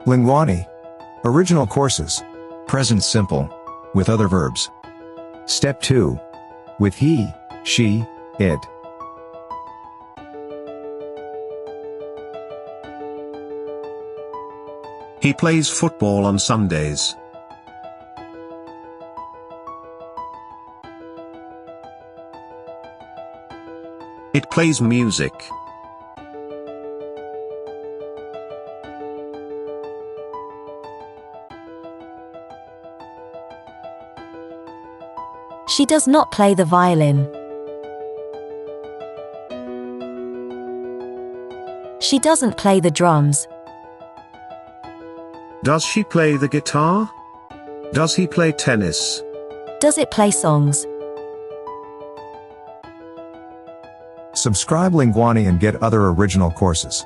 Linguani. Original courses. Present simple. With other verbs. Step 2. With he, she, it. He plays football on Sundays. It plays music. She does not play the violin. She doesn't play the drums. Does she play the guitar? Does he play tennis? Does it play songs? Subscribe Linguani and get other original courses.